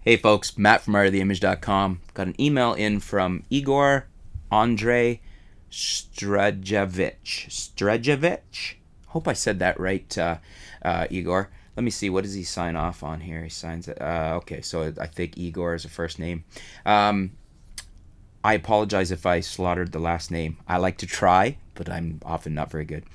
Hey folks, Matt from artoftheimage.com. Got an email in from Igor Andrei Strejevic. Hope I said that right, Igor. Let me see. What does he sign off on here? He signs it. Okay, so I think Igor is a first name. I apologize if I slaughtered the last name. I like to try, but I'm often not very good.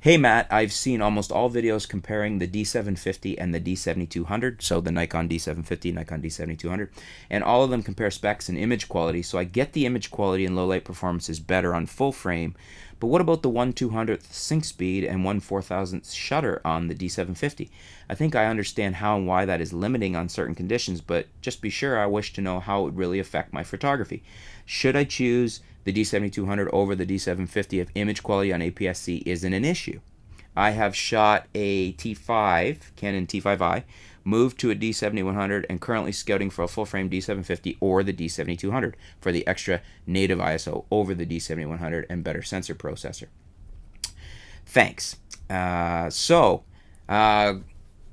Hey Matt, I've seen almost all videos comparing the D750 and the D7200, so the Nikon D750, Nikon D7200, and all of them compare specs and image quality, so I get the image quality and low light performance is better on full frame, but what about the 1/200th sync speed and 1/4000th shutter on the D750? I think I understand how and why that is limiting on certain conditions, but just be sure I wish to know how it would really affect my photography. Should I choose the D7200 over the D750 if image quality on APS-C isn't an issue? I have shot a T5, Canon T5i, moved to a D7100, and currently scouting for a full-frame D750 or the D7200 for the extra native ISO over the D7100 and better sensor processor. Thanks.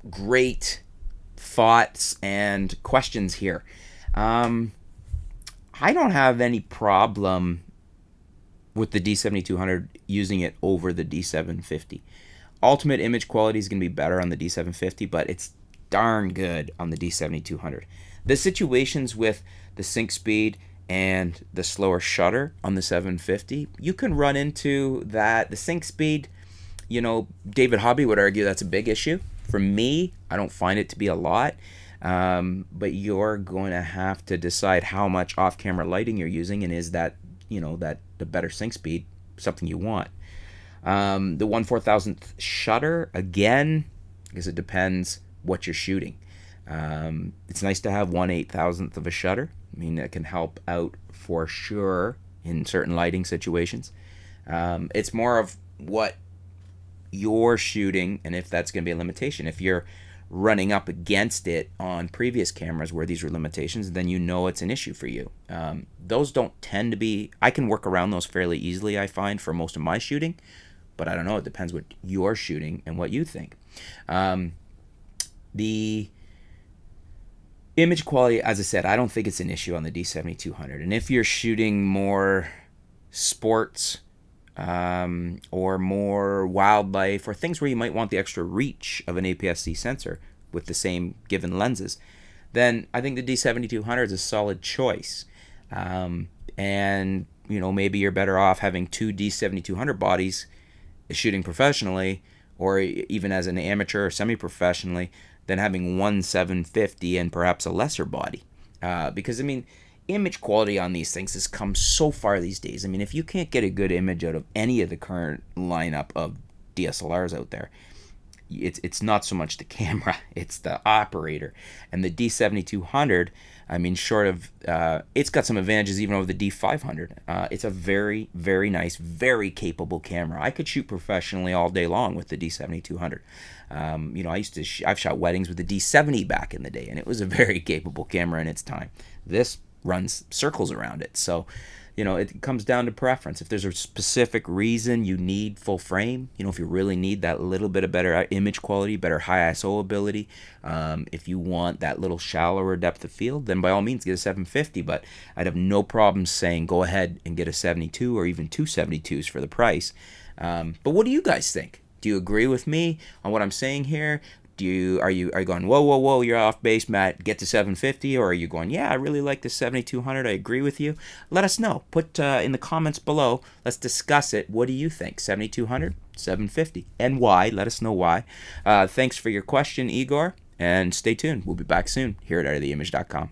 Great thoughts and questions here. I don't have any problem with the D7200 using it over the D750. Ultimate image quality is going to be better on the D750, but it's darn good on the D7200. The situations with the sync speed and the slower shutter on the 750, you can run into that. The sync speed, David Hobby would argue that's a big issue. For me, I don't find it to be a lot. But you're going to have to decide how much off-camera lighting you're using, and is that, that the better sync speed something you want. The 1/4000th shutter, again, I guess it depends what you're shooting. It's nice to have 1/8000th of a shutter. I mean, it can help out for sure in certain lighting situations. It's more of what you're shooting and if that's going to be a limitation. If you're running up against it on previous cameras where these were limitations, then it's an issue for you. Those don't tend to be, I can work around those fairly easily, I find, for most of my shooting, but I don't know, it depends what you're shooting and what you think. The image quality, as I said, I don't think it's an issue on the D7200, and if you're shooting more sports or more wildlife or things where you might want the extra reach of an APS-C sensor with the same given lenses, then I think the D7200 is a solid choice. And maybe you're better off having two D7200 bodies shooting professionally, or even as an amateur or semi-professionally, than having one 750 and perhaps a lesser body. Because image quality on these things has come so far these days. If you can't get a good image out of any of the current lineup of DSLRs out there, it's not so much the camera, it's the operator. And the D7200, short of, it's got some advantages even over the D500. It's a very, very nice, very capable camera. I could shoot professionally all day long with the D7200. I've shot weddings with the D70 back in the day, and it was a very capable camera in its time. This runs circles around it. So, it comes down to preference. If there's a specific reason you need full frame, if you really need that little bit of better image quality, better high ISO ability, if you want that little shallower depth of field, then by all means get a 750, but I'd have no problem saying go ahead and get a 72 or even two 72s for the price. But what do you guys think? Do you agree with me on what I'm saying here? Are you going, whoa, you're off base, Matt, get to 750? Or are you going, yeah, I really like the 7200, I agree with you? Let us know. Put in the comments below. Let's discuss it. What do you think? 7200, 750, and why? Let us know why. Thanks for your question, Igor, and stay tuned. We'll be back soon here at artoftheimage.com.